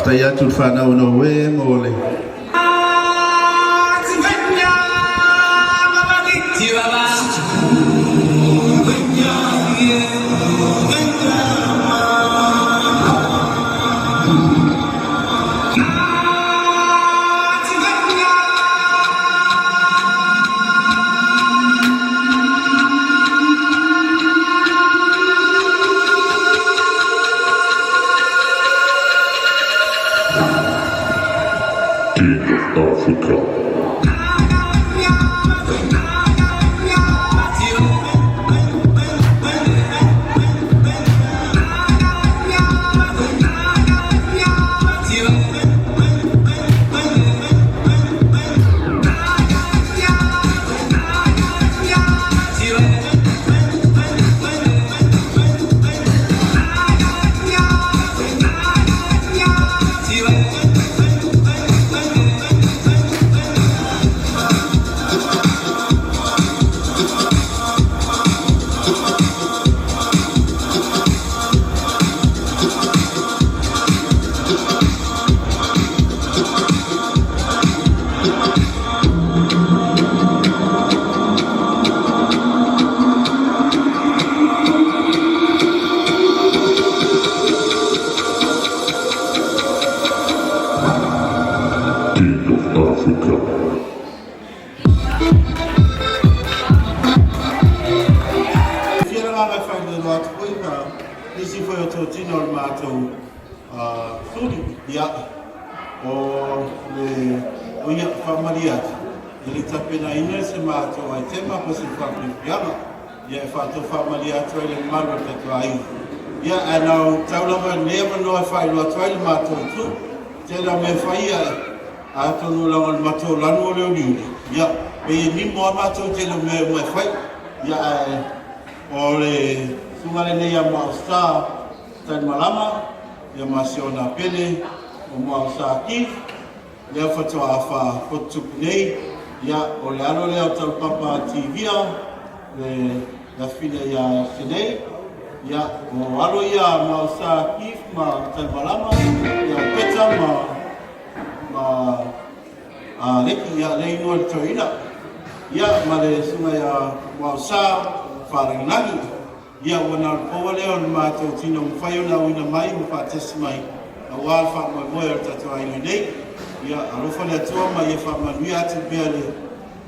tai atu whanau no we mole. Yeah, and now Talofa never know if I will try to mato too. Tell me if I don't know long mato lano leuni. Yeah, we need more mato tell me my fight. Yeah, or a Sumalinea Mausta, Tan Malama, Yamasiona Pele, Mausa Kif, therefore to Afa put to play. Yeah, or Lano Papa TV, the Fina today. Ya, walo ya mausa kif ma Talofa ya peta leki ya leino toina ya male suma ya mausa farinagi ya wana powale on ma tino fayo na wina mai ma tesmai awal fa mo moya tatu ai nei ya alofa le toa ma ya fa ma wiati bele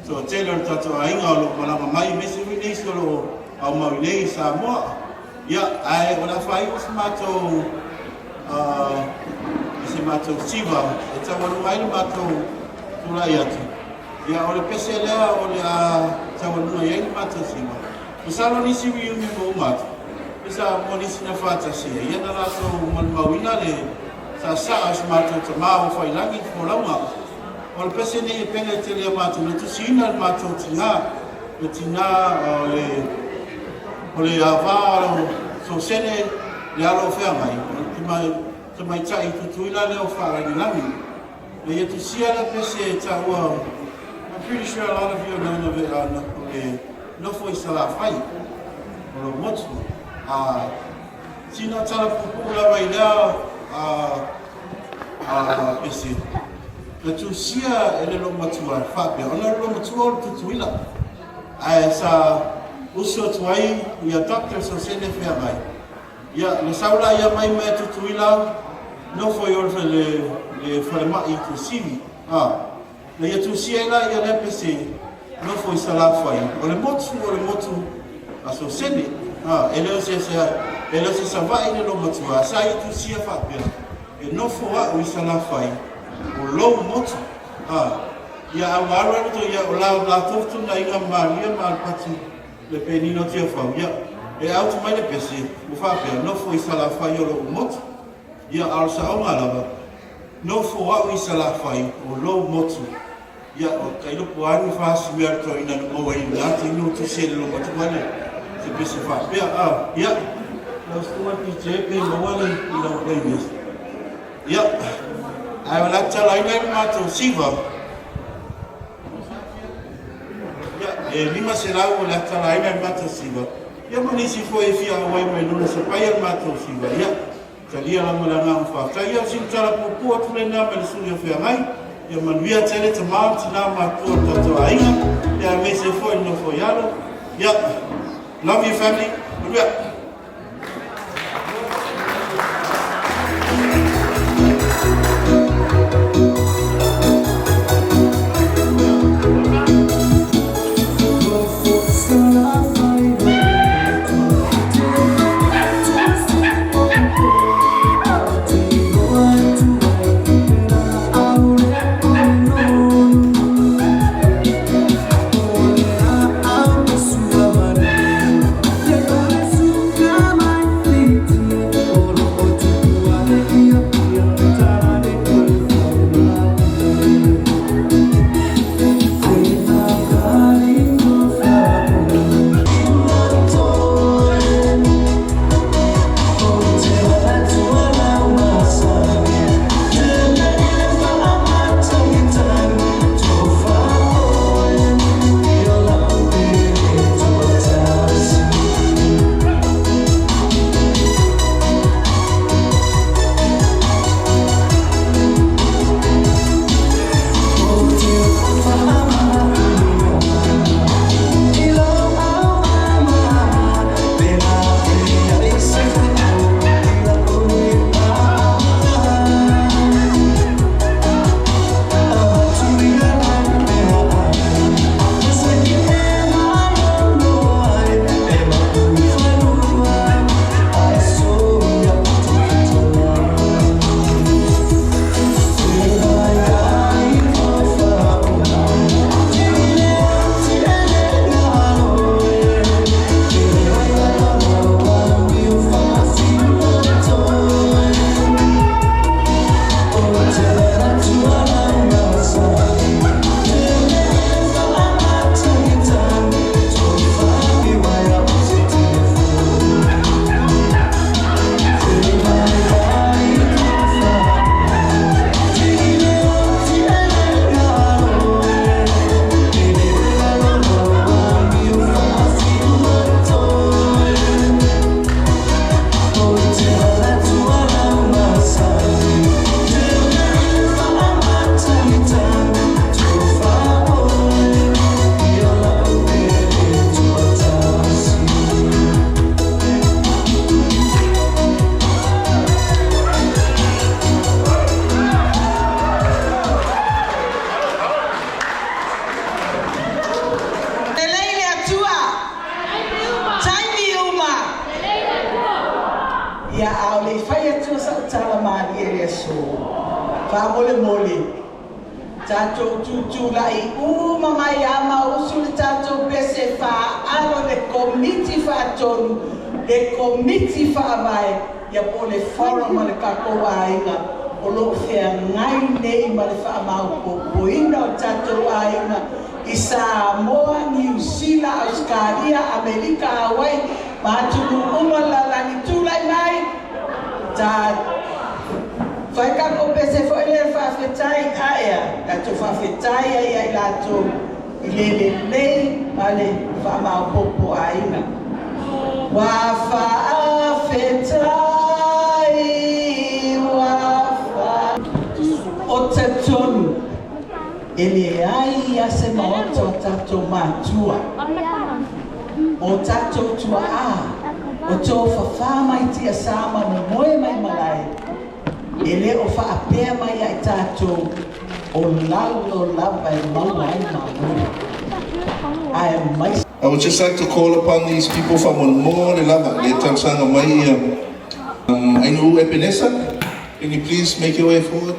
so tailor tatu ai ngalo malama mai mesi ni solo au ma nei Samoa. Ya, when I find mato, mato siva, it's a one wine mato tulayati. Ya, or a pesela or a Tawanuayan mato siva. The salon is you go mat. It's a monisina fantasy. Yanato Monmawina, Sasa mato tomorrow for luggage for Lama. Or pesene penetele mato, to see not mato tina, but tina or le avaro so sene le alo fea mai mai tai tutuila le ofara ni lami le tu sia la pese tawa. I'm pretty sure a lot of you know of it no foi sala fai or motu sina tala pupula vai la pese le tu sia ele lo matua fabe ona lo matua tutuila sa uso tuai ya doctor so sene fea mai ya le saula ya mai me tutuila no foi orfe le forma inclusive le ya tu siela ya le pese no foi sala foi o le motu aso sene ele se sava ele no motu sai tu sia fa bia e no foi o sala foi o lo motu ya awara to ya la tofu na inga maria mal pati le penino tia famia e auto mai le pesi o fa per no foi sala fai lo mot ya alsa o malava no foi sala fai o lo mot ya o kai lo puani fa smerto ina no mo ina ati no tu se lo mot mane se pesi fa per ya lo sto ti chepe mo wale ina o babies ya ai wala tala ina mato siva lima será o la tala ina mato siva ya manisi foi fia wai mai no se pai mato siva ya Talia la mulanga whakatai au sin tala pupua tule nā me le suri o whea ngai. Ia manuia tele te maa tina mātua tato ainga. Ia me se fo ino fo yalo. Ia, love you family. Manuia. Ia au le whai atua sa utala maari e lea so. Wha mole mole. Tātou tūtū lai mamai ama usu le tātou pese wha alo le komiti wha tonu. Le komiti wha vai. Ia po le forum ma le kakoa ainga. O lo whea ngai nei ma le wha mau po ina o tātou ainga. I Samoa, New Zealand, Australia, Amerika, Hawaii. Mātunu umalalani tūlai mai. Tā whai kako pese fo ele whawhetai aia. Kato whawhetai aia I lato I lele lei ale whamau popo aina. Wa whawhetai wa o te tonu. Ele ai a se maoto tato mātua. O tato tua o tō whawha mai tia sāma mo moe mai malai. Ele o whaapea mai ai tato o lalo lava e maua ai mamoe. I would just like to call upon these people from Samoa, le tausanga mai Aeoainuu Ebeneza. Can you please make your way forward?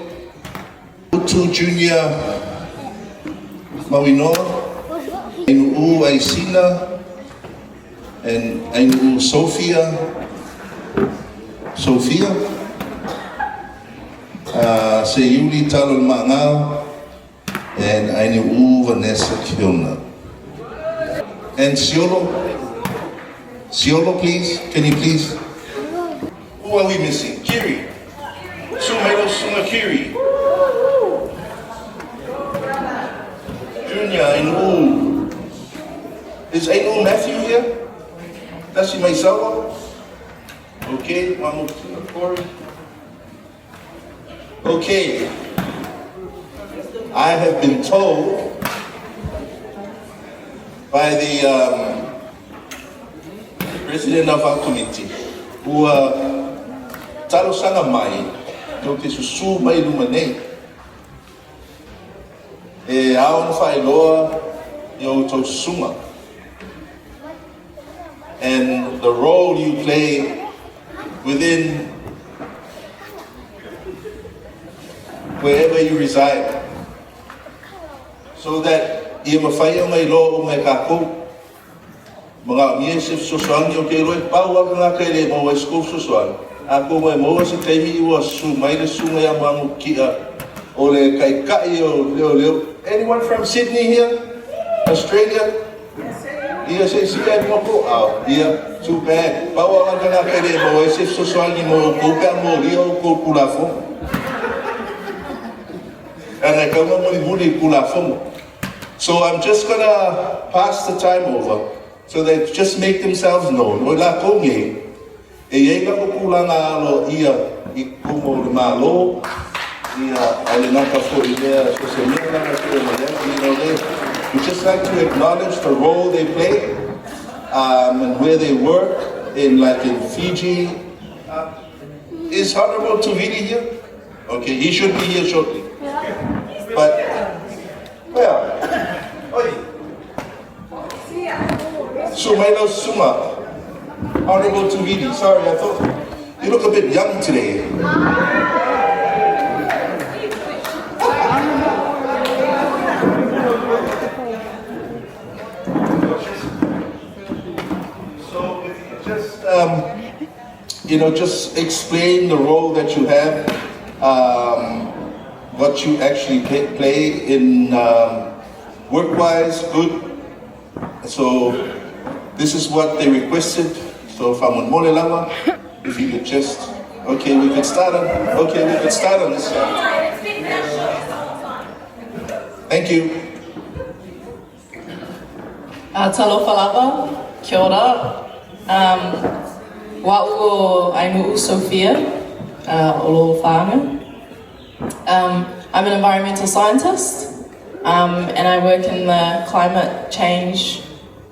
To Junior Mawinoa, Aeoainuu Aisina, and Aeoainuu Sophia, Seyuli Talofa, and Aeoainuu Vanessa Kiona. And Siolo, please, can you please? Who are we missing? Kiri. Sumelo Sumakiri. Junior Aeoainuu. Is Aeoainuu Matthew here? That's my solo. Okay, one more. Okay, I have been told by the president of our committee, who Talofa mai, no te susu mai lumane, e aon whailoa yo to suma, and the role you play within wherever you reside, so that ia mawhai o mai lo o mai kako mga miesif sosoan yo ke roi pau a nga kai le mo school sosoan ako mai mo se taimi wa su mai le su mai amangu kia o le kai kai o leo. Anyone from Sydney here? Australia? Ia se sika mo ko au ia too bad pau a nga kai le mo se sosoan ni mo ko ka mo rio ko kulafo. And I come up with kulafo. So I'm just gonna pass the time over so they just make themselves known. O la konge, e iega ko kulanga alo ia I kumo le malo, ia ale naka fo I lea so se mea langa kua malea, we just like to acknowledge the role they play and where they work in Fiji. Is Honorable Tuvidi here? Okay, he should be here shortly. But, well, oi. Sumailo Suma, Honorable Tuvidi, sorry, I thought, you look a bit young today. So if you just explain the role that you have, what you actually play in work-wise, good. So this is what they requested. So if I'm on Mole Lama, if you could just, okay, we could start on this side. Thank you. Talofa lava, kia ora. Wa'u Aeoainuu Sophia, olo whānau. I'm an environmental scientist, and I work in the climate change,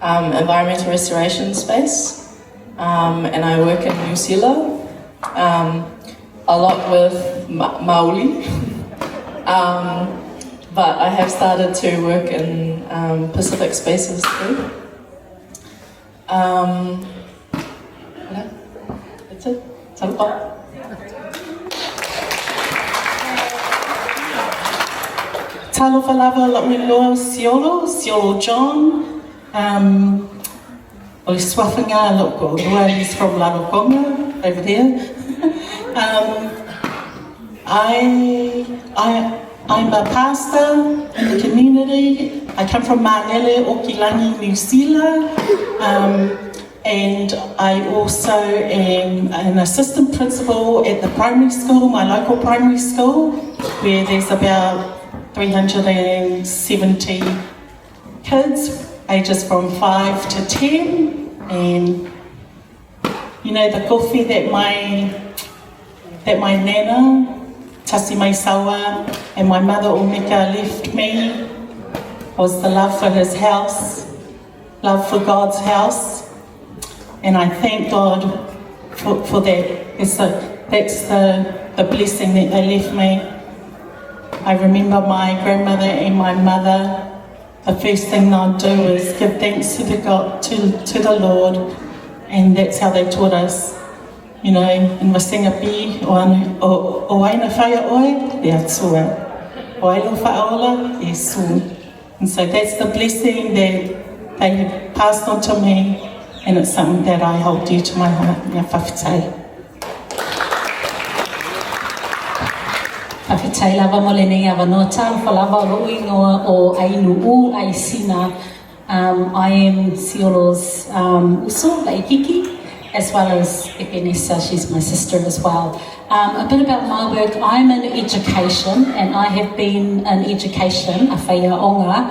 environmental restoration space, and I work in New Zealand, a lot with Maoli, but I have started to work in Pacific spaces too. That's it. Talofa. Talofa lava loa Siolo John. Oli Swafanga loko Rua, he's from Lanokonga over there. I'm a pastor in the community. I come from Manele, Okilangi, New Zealand. And I also am an assistant principal at the primary school, my local primary school, where there's about 370 kids, ages from 5 to 10, and you know the kofi that my nana, Tasi Maisawa, and my mother Omeka left me was the love for his house, love for God's house, and I thank God for that. That's the blessing that they left me. I remember my grandmother and my mother, the first thing they'll do is give thanks to the Lord, and that's how they taught us. You know, in Wasengapi, o aina whaia oe, e atua. O ailo whaola, e su. And so that's the blessing that they have passed on to me, and it's something that I hold dear to my heart. Ngā whawhitai. Whawhitai lava mo le nei awa no Talofa lava roi noa o Aeoainuu Aisina. I am Siolo's uso, Laikiki, as well as Ebenesa, she's my sister as well. A bit about my work, I'm in education, and I have been in education, a whaia onga,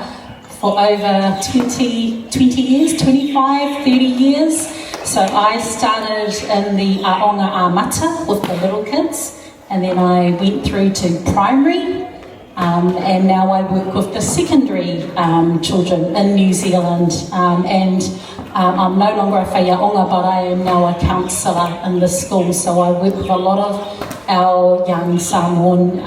for over 20 years, 25, 30 years. So I started in the Aonga Amata with the little kids, and then I went through to primary, and now I work with the secondary children in New Zealand, and I'm no longer a whaiaonga, but I am now a counsellor in the school, so I work with a lot of our young Samoan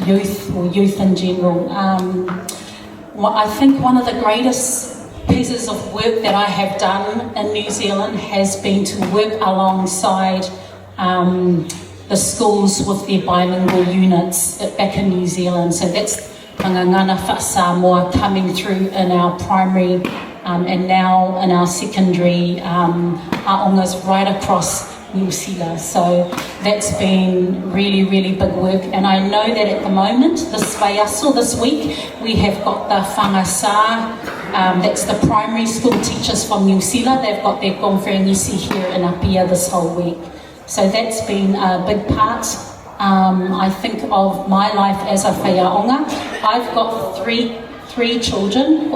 youth, or youth in general. I think one of the greatest pieces of work that I have done in New Zealand has been to work alongside the schools with their bilingual units back in New Zealand. So that's Ngana Wha Samoa coming through in our primary and now in our secondary aongas right across New Zealand. So that's been really, really big work. And I know that at the moment, this week, we have got the whangasa, that's the primary school teachers from New Zealand. They've got their konferenisi here in Apia this whole week. So that's been a big part, I think, of my life as a whaiaonga. I've got three children,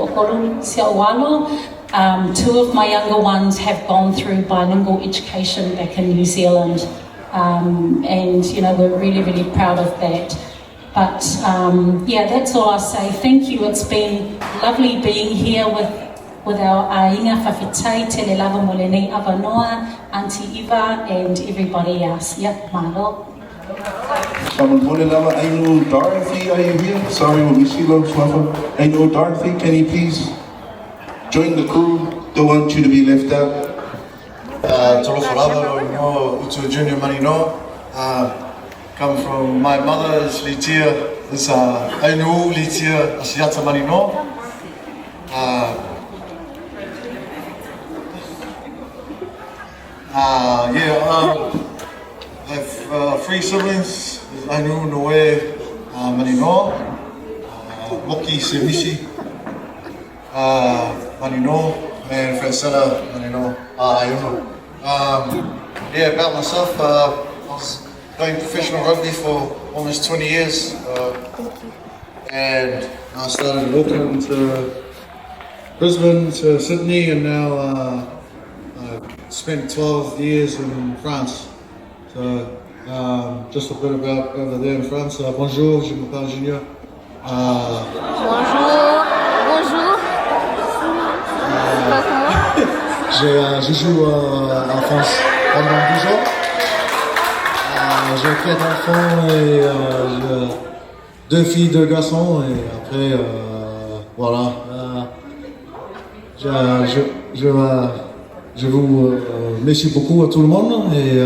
two of my younger ones have gone through bilingual education back in New Zealand, and you know, we're really, really proud of that. But yeah, that's all I'll say. Thank you. It's been lovely being here with our ainga whawhitai, Tele Lava Molenei Avanoa, Auntie Eva, and everybody else. Yep, malo. Aeoainuu Dorothy, are you here? Sorry, we'll be Silo Swafa. Aeoainuu Dorothy, can you please join the crew? Don't want you to be left out. Talofa lava no utu junior money no. Come from my mother is Litia, is Aeoainuu Litia Asiata money no. I have 3 siblings. Aeoainuu Noe money no. Moki Semisi money no. And Francella money no. Aeoainuu. Yeah, about myself, I was playing professional rugby for almost 20 years, and I started in Auckland to Brisbane to Sydney, and now I spent 12 years in France. So just a bit about over there in France. Bonjour, je m'appelle Junior. Bonjour. Je joue en France pendant 12 ans. J'ai 4 enfants et j'ai 2 filles, 2 garçons, et après voilà. Je vous remercie beaucoup à tout le monde et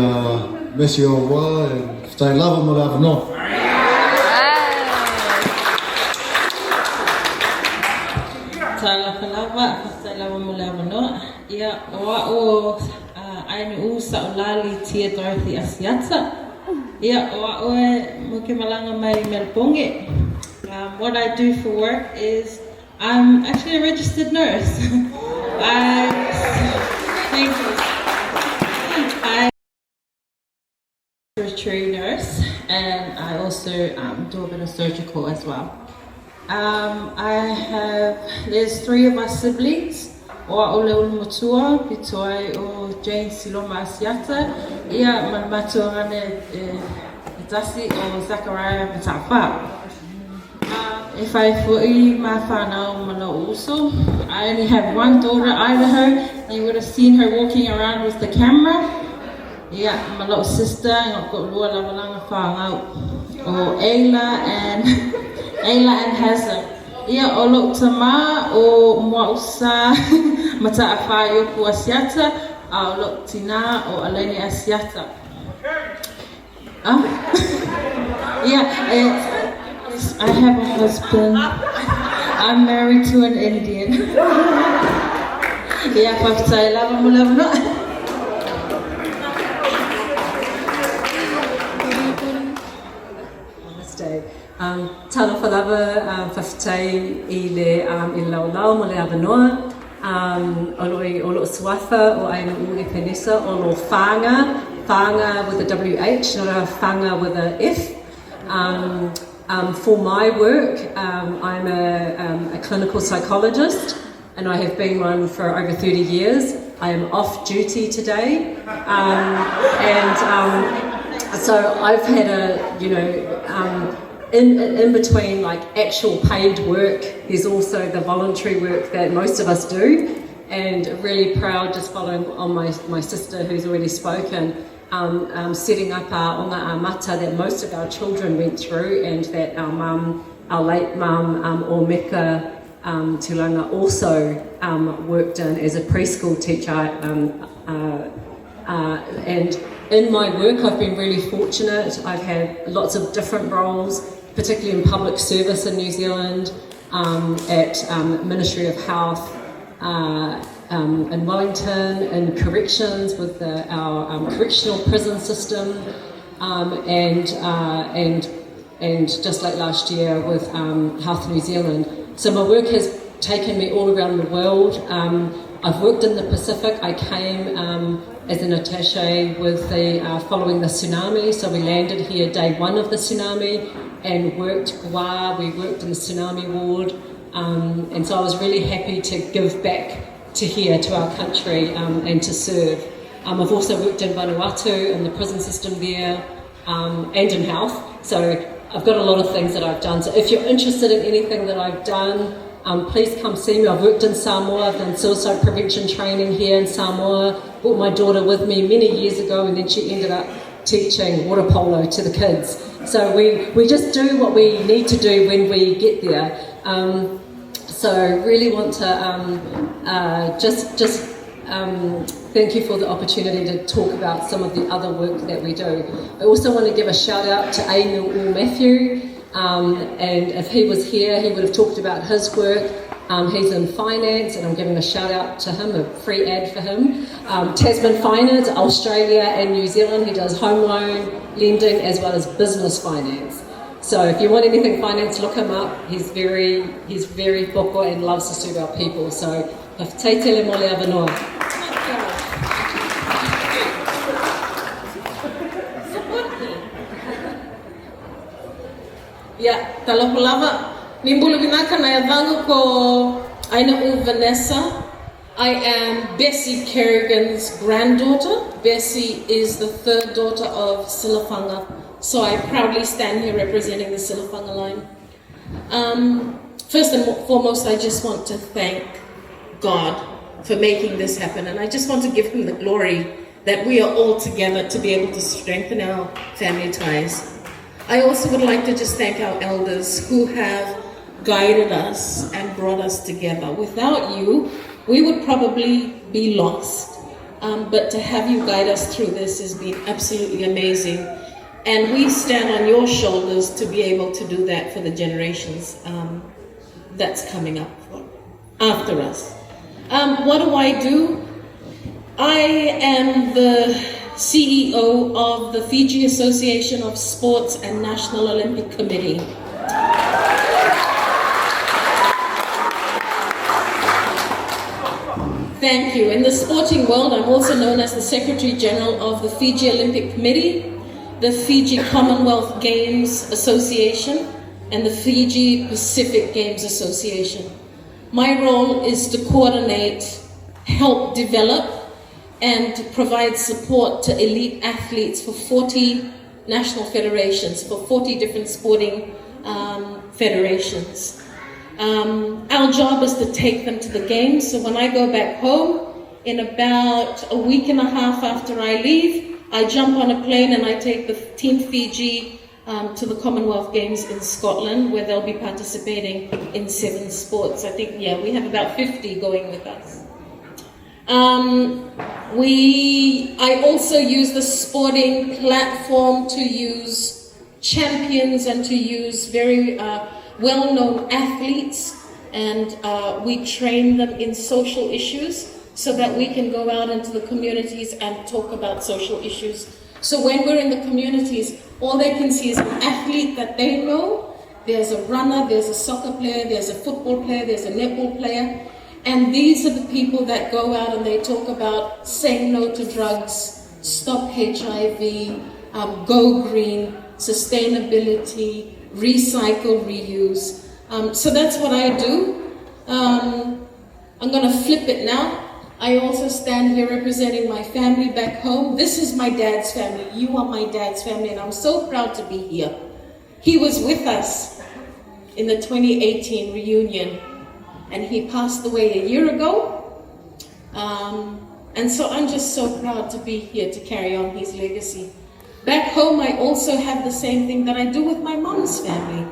merci, au revoir. Putain, lava me lave, non. Ia oa o Aeoainuu Saulali tia Dorothy Asiata. Ia oa o mo ke malanga mai Melponge. What I do for work is I'm actually a registered nurse. Thank you. I'm a respiratory nurse, and I also do a bit of surgical as well. There's 3 of us siblings. Oa o leo matua, pitoai o Jane Siloma Asiata, ia matua ngane Dasi o Zachariah Matafa. If I fully my whanau mana uso, I only have one daughter, Idaho. You would have seen her walking around with the camera. Yeah, my little sister, I've got lua lamalanga whangau. O Ayla and Hazard. Ia o lo tama o Mwausa mata awhai o ku Asiata, a o lo tina o Aleni Asiata. Yeah, I have a husband. I'm married to an Indian. Yeah, whakatau lava mo lava no. Namaste. Talofa lava whawhitai I laulau mo le Avanoa. O lo swafa o Aeoainuu I Penesa, o lo whanga with a WH, not a whanga with a F. For my work, I'm a clinical psychologist, and I have been one for over 30 years. I am off duty today, and So I've had in between like actual paid work, there's also the voluntary work that most of us do, and really proud, just following on my sister who's already spoken, setting up our onga amata that most of our children went through, and that our late mum, Omeka Tulanga, also worked in as a preschool teacher. And in my work, I've been really fortunate. I've had lots of different roles, particularly in public service in New Zealand, at Ministry of Health in Wellington, in corrections with our correctional prison system, and just like last year with Health New Zealand. So my work has taken me all around the world. I've worked in the Pacific. I came as an attaché with following the tsunami. So we landed here day one of the tsunami and worked Wa. We worked in the tsunami ward. And so I was really happy to give back to here, to our country, and to serve. I've also worked in Vanuatu, in the prison system there, and in health. So I've got a lot of things that I've done. So if you're interested in anything that I've done, please come see me. I've worked in Samoa. I've done suicide prevention training here in Samoa. Brought my daughter with me many years ago, and then she ended up teaching water polo to the kids. So we just do what we need to do when we get there. So really want to thank you for the opportunity to talk about some of the other work that we do. I also want to give a shout out to Aeoainuu Matthew, and if he was here, he would have talked about his work. He's in finance, and I'm giving a shout out to him, a free ad for him. Tasman Finance, Australia and New Zealand. He does home loan lending as well as business finance. So if you want anything finance, look him up. He's very poko and loves to serve our people. So teitele mole avanoa. Yeah, Talofa lava. Nimbulu binaka na yavangu ko Aeoainuu Vanessa. I am Bessie Kerrigan's granddaughter. Bessie is the third daughter of Silafanga. So I proudly stand here representing the Silafanga line. First and foremost, I just want to thank God for making this happen. And I just want to give him the glory that we are all together to be able to strengthen our family ties. I also would like to just thank our elders who have guided us and brought us together. Without you, we would probably be lost. But to have you guide us through this has been absolutely amazing. And we stand on your shoulders to be able to do that for the generations that's coming up after us. What do? I am the CEO of the Fiji Association of Sports and National Olympic Committee. Thank you. In the sporting world, I'm also known as the Secretary General of the Fiji Olympic Committee, the Fiji Commonwealth Games Association, and the Fiji Pacific Games Association. My role is to coordinate, help develop, and provide support to elite athletes for 40 national federations, for 40 different sporting federations. Our job is to take them to the games. So when I go back home, in about a week and a half after I leave, I jump on a plane and I take the Team Fiji to the Commonwealth Games in Scotland, where they'll be participating in 7 sports. I think, we have about 50 going with us. I also use the sporting platform to use champions and to use very well-known athletes, and we train them in social issues so that we can go out into the communities and talk about social issues. So when we're in the communities, all they can see is an athlete that they know. There's a runner, there's a soccer player, there's a football player, there's a netball player. And these are the people that go out and they talk about saying no to drugs, stop HIV, go green, sustainability, recycle, reuse. So that's what I do. I'm going to flip it now. I also stand here representing my family back home. This is my dad's family. You are my dad's family, and I'm so proud to be here. He was with us in the 2018 reunion, and he passed away a year ago. And so I'm just so proud to be here to carry on his legacy. Back home, I also have the same thing that I do with my mom's family.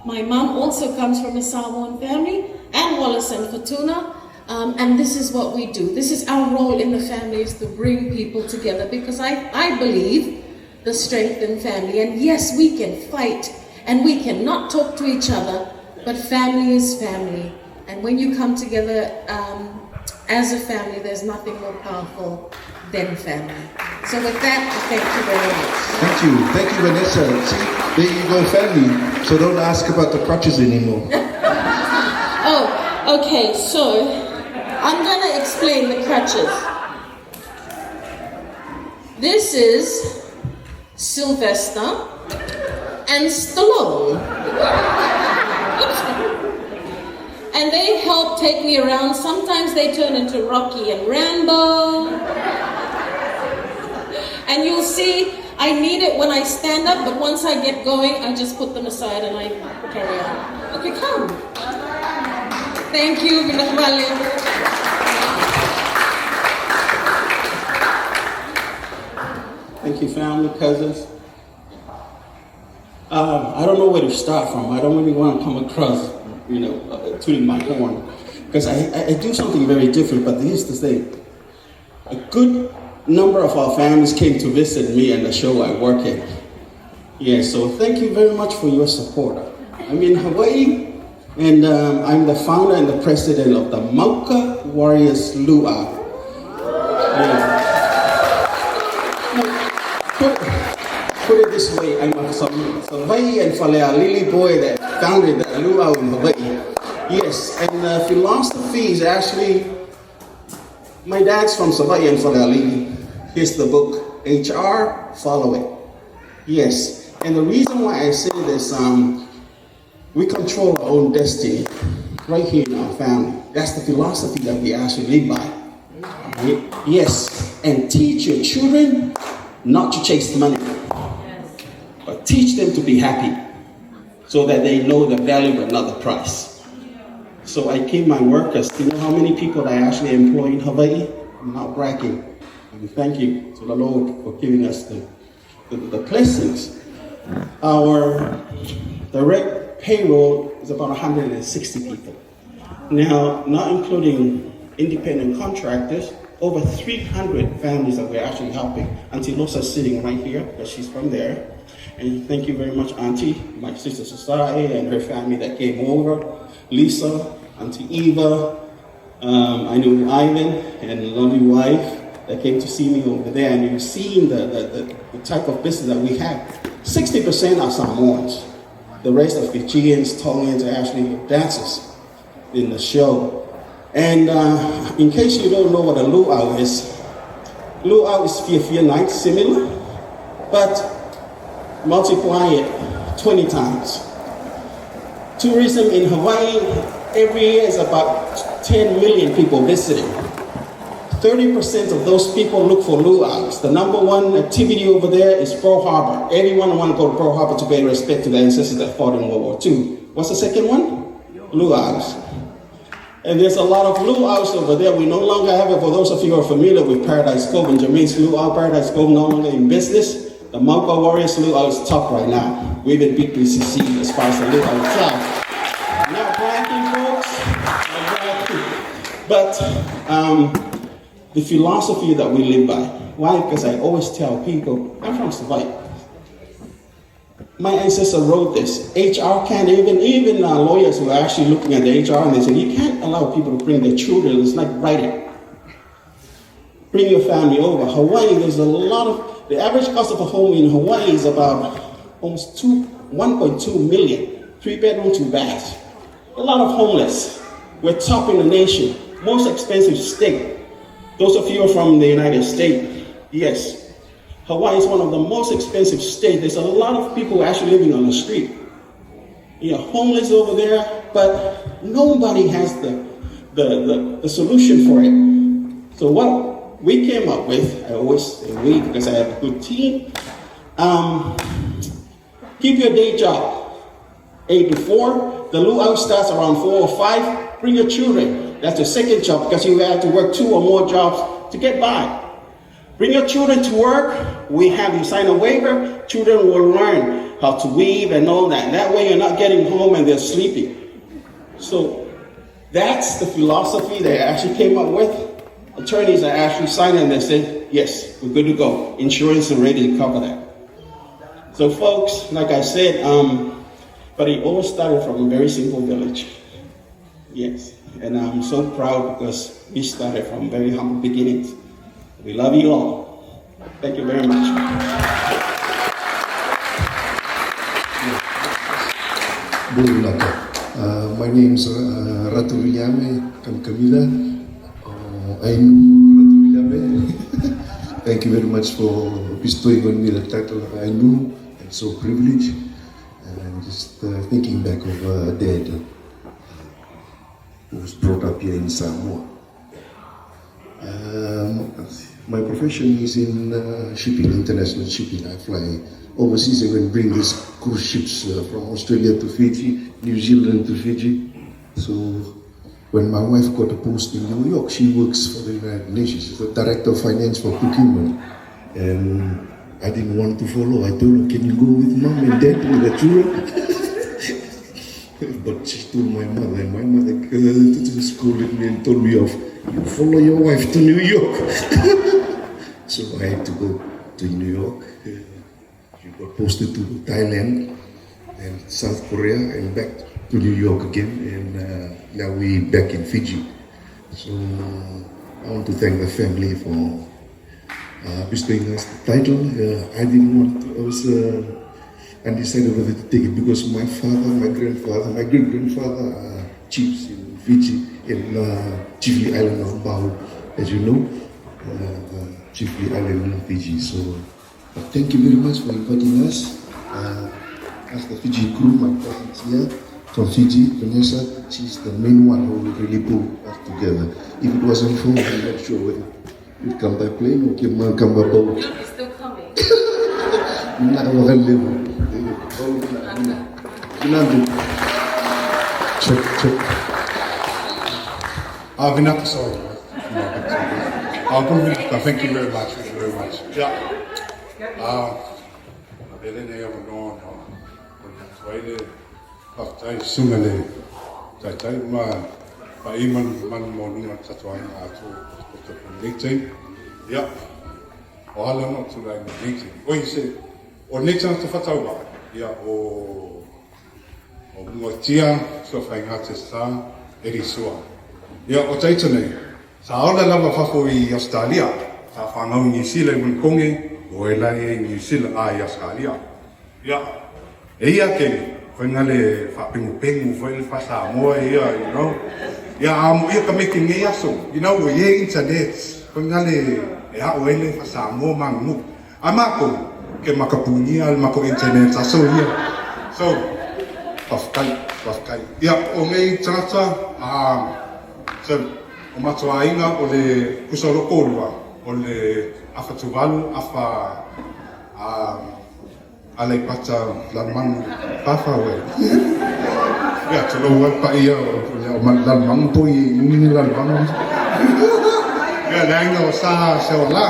My mom also comes from a Samoan family, and Wallace and Fortuna. And this is what we do. This is our role in the family, is to bring people together, because I believe the strength in family. And yes, we can fight and we can not talk to each other, but family is family. And when you come together as a family, there's nothing more powerful than family. So with that, thank you very much. Thank you. Thank you, Vanessa. See, there you go, family. So don't ask about the crutches anymore. Oh, okay, so I'm gonna explain the crutches. This is Sylvester and Stallone. And they help take me around. Sometimes they turn into Rocky and Rambo. And you'll see, I need it when I stand up, but once I get going, I just put them aside and I carry on. Okay, come. Thank you, Thank you, family, cousins. I don't know where to start from. I don't really want to come across, tooting my horn, because I do something very different. But here's the thing: a good number of our families came to visit me and the show I work in. Yeah, so thank you very much for your support. I'm in Hawaii, and I'm the founder and the president of the Mauka Warriors Luau. Yeah. Put it this way, I'm a Hawaiian Falealili boy that founded the Luau in Hawaii. Yes, and the philosophy is actually, my dad's from Hawaii and Falealili. Here's the book, HR, Follow It. Yes, and the reason why I say this, we control our own destiny right here in our family. That's the philosophy that we actually live by. Yes, and teach your children not to chase money, but teach them to be happy so that they know the value but not the price. So I keep my workers. Do you know how many people I actually employ in Hawaii? I'm not bragging. And thank you to the Lord for giving us the blessings. Our direct payroll is about 160 people. Now, not including independent contractors, over 300 families that we're actually helping. Auntie Losa's sitting right here, because she's from there. And thank you very much, Auntie, my sister Sasai and her family that came over. Lisa, Auntie Eva, I knew Ivan and a lovely wife that came to see me over there. And you've seen the type of business that we have. 60% are Samoans. The rest are Fijians, Tongans, are actually dancers in the show. And in case you don't know what a luau is Fia night, similar, but multiply it 20 times. Tourism in Hawaii every year is about 10 million people visiting. 30% of those people look for luau's. The number one activity over there is Pearl Harbor. Everyone wants to go to Pearl Harbor to pay respect to the ancestors that fought in World War II. What's the second one? Luau's. And there's a lot of luau's over there. We no longer have it. For those of you who are familiar with Paradise Cove and Jermaine's luau, Paradise Cove no longer in business. The Mauka Warriors luau is top right now. We've been beat BCC as far as the luau itself. Not bragging, folks. But the philosophy that we live by. Why? Because I always tell people, I'm from Hawaii. My ancestor wrote this. HR can't even lawyers who are actually looking at the HR and they say, you can't allow people to bring their children. It's like writing. Bring your family over. Hawaii, there's a lot of, the average cost of a home in Hawaii is about almost 1.2 million. 3-bedroom, 2 baths. A lot of homeless. We're top in the nation. Most expensive state. Those of you who are from the United States, yes. Hawaii is one of the most expensive states. There's a lot of people actually living on the street. Homeless over there, but nobody has the solution for it. So what we came up with, I always say we because I have a good team, keep your day job 8 to 4. The luau starts around 4 or 5. Bring your children. That's the second job because you have to work 2 or more jobs to get by. Bring your children to work. We have you sign a waiver. Children will learn how to weave and all that. That way you're not getting home and they're sleeping. So that's the philosophy they actually came up with. Attorneys are actually signing and they say, yes, we're good to go. Insurance is ready to cover that. So folks, like I said, but it all started from a very simple village. Yes, and I'm so proud because we started from very humble beginnings. We love you all. Thank you very much. My name is Ratu Williame Kamkamila. Aeoainuu Ratu Williame. Thank you very much for bestowing on me the title of Aeoainuu. I'm so privileged. And just thinking back of Dad, who was brought up here in Samoa. My profession is in shipping, international shipping. I fly overseas and will bring these cruise ships from Australia to Fiji, New Zealand to Fiji. So when my wife got a post in New York, she works for the United Nations. She's the Director of Finance for procurement. And I didn't want to follow. I told her, can you go with Mom and Dad with the children? But she told my mother, and my mother scolded me and told me off. You follow your wife to New York. So I had to go to New York. She got posted to Thailand and South Korea and back to New York again. And now we're back in Fiji. So I want to thank the family for bestowing us the title. I didn't want to, I was undecided whether to take it because my father, my grandfather, my great-grandfather are chiefs in Fiji, in Chiefly Island of Bau, as you know, Chiefly Island in Fiji. So thank you very much for inviting us. As the Fiji crew, my cousins here from Fiji, Vanessa, she's the main one who really pulled us together. If it wasn't for her, I'm not sure whether you'd come by plane or come by boat. It's still coming. Check. Vinaka, sorry. Thank you very much. Thank you very much. Yeah. I didn't ever know when I sumale. Tai ma paiman man monunga tatuai atu meeting. Yeah. Ohala no to like meeting. Oi se o next to fatawa. Yeah o motia so fai ngate sa erisua. Yeah o taitone. Sa ola lava fafo I Australia. Sa whanau New Zealand mun konge o elai New Zealand ai Australia. Yeah. Eia ke Whengale whapingu-pengu whaile wha Samoa ia, you know. Ia amo ia ka meke nge aso, you know, ia internet. Whengale e hao ele wha Samoa mangu. A mako, ke makapunia al mako internet aso ia. So, wafkai. Ia, o ngei tata, so, o matua inga o le kusorokorua, o le awhatuwalu, alai pata lamang papa we. Ya, tolo wa pa ia o lamang po I lamang. Ya, lainga o sa la.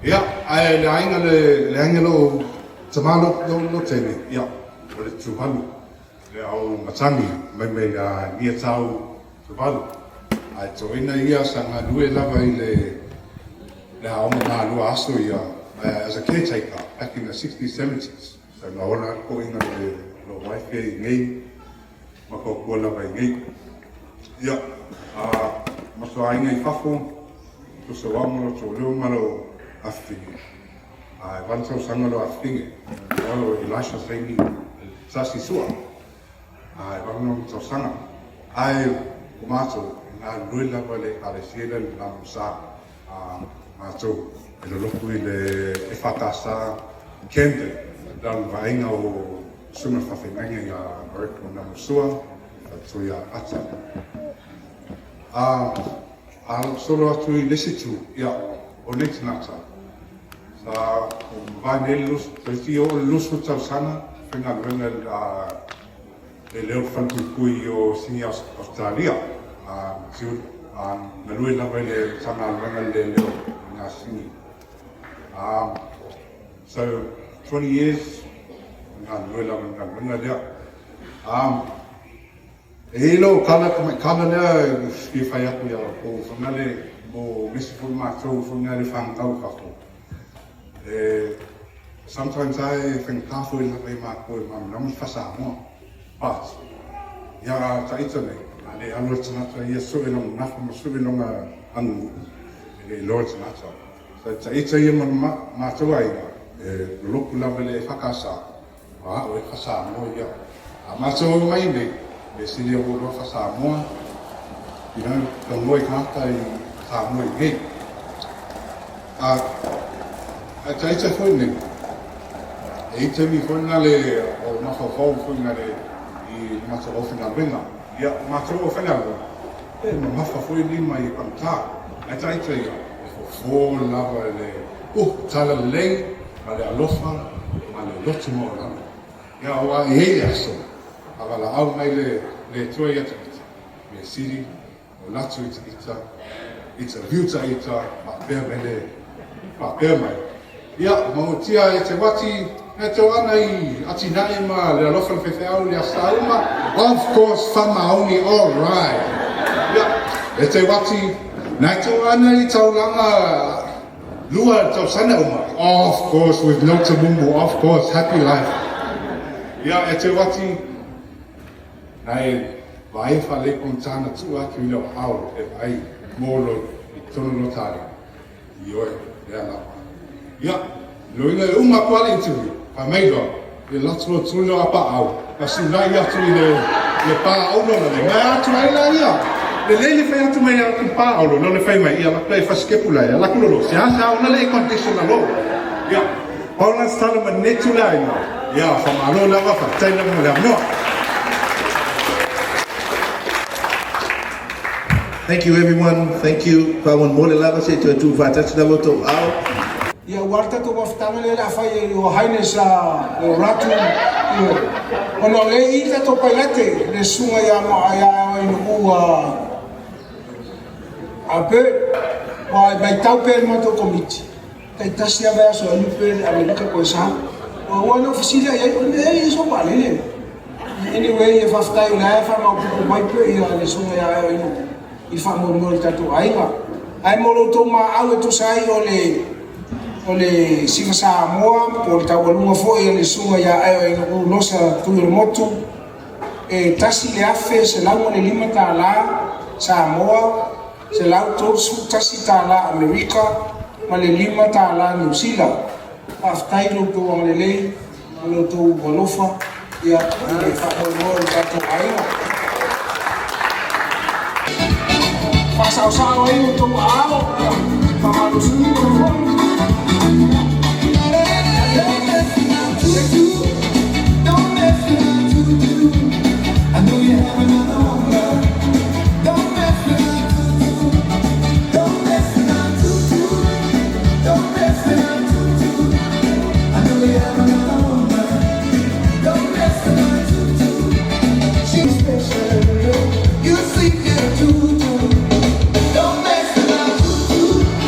Ya, ai lainga lainga lo tamalo lo tene. Ya, o le tuvalu. Le au matangi mai ia tau tuvalu. Ai toina ia sanga lue lava I le au na lua aso ia. As a caretaker back in the 60s, 70s. So I was going on the wife ngay makokula by ngay. Yeah. Maso ngay fafo to sawamo to lumalo aftingi. I want to sangalo aftingi. Oh, Elisha say me sasi sua. I want to sanga. I maso na luela vale pareciera la musa maso. Ele loku I le whakasa kende dan vainga o suna whawhenanga ia Amerika na musua to ia ata. solo atu I lesitu, ia, o neiti nata. Sa, o vane lus, ti o lusu tau sana, whenga luenga le leo whantukui o singi Australia. Siu, na lue lawa le sana luenga le leo ngā singi. So, 20 years, ngā lue lawa ngā luenga lea. Elo kala lea ski whai aku ia o whangale mo mesi fu mātou whangale whangtau kako. Sometimes I think kāwhu I lawa I mākou I mamlamu whasamoa. But, ia taita nei, ale alo tanata ia suenong nafa mo suenong anu e loa tanata. So taita ia man mātou aina, loku lawa le whakasa, o e whasamoa ia. A mātou mai nei, le sili o rofa Samoa, ka ngoi kata I Samoa I hei. A taita whoi nei, e te mi whoi ngā le o mawhawhau whoi ngā le I mata o whenga wenga. Ia, mata o whenga wenga, ma mawha whoi lima I pantā. A taita ia, e whō lawa le, tala lei, ma le alofa, ma le lotu mo lana. Ia, o a hei aso. Awala au mai le toi ata ita. Me siri, o latu ita ita viuta ita, ma pēr mai. Ia, mautia e te wati, e te wana I ati nai ma le alofa le whewheau le asauma. Of course, whamaoni, all right. Ia, e te wati, nai te wana I taulanga lua tau sana uma. Of course, with no tabumbu, of course, happy life. Ia, e te wati, Nai vai whale kon tāna tu atu I leo hao e vai mōlo I tono no tāre. I oe, rea lawa. Ia, loina e unga kuale intuhi, pa meiroa, e latulo tulo apa au. Ka sunai atu I le pā aulo na le. Ngai atu ai la ia. Le leile whai atu mai atu pā aulo, no le whai mai ia, la plei whaskepu lai, la kulolo. Se asa au na le condition na lo. Ia, paula stala ma netu lai na. Ia, whamalo lawa, whataina mo le amnoa. Thank you everyone, thank you. Pawan mole lava se tu fatach lava to au. Ia warta to waftanga le la fai o haine sa o ratu io. Ono le ita to pailate le sunga ya ma ya Aeoainuu ape wa bai tau pe ma to komiti. Tai tasia ba so alu pe Amerika ko sa. O wana oficina ya e so vale. Anyway, if after you have ma ko mai pe ia le sunga ya Aeoainuu. I whamormori tatu ainga. Ai moro tō mā au e to sai o le sifa Samoa, po le tawalunga fōi o le sunga ia Aeoainuu nosa tui le motu. E tasi le afe se lau le 5 tāla Samoa, se lau tōsu tasi tāla Amerika, ma le 5 tāla New Zealand. Aftai lo tō ang lelei, lo tō Talofa, ia le whamormori tatu ainga. Pasau-sau aí eu tô mal, tá maluco. You see it too. Don't mess around.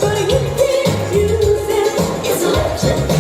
But you can't use it. It's electric.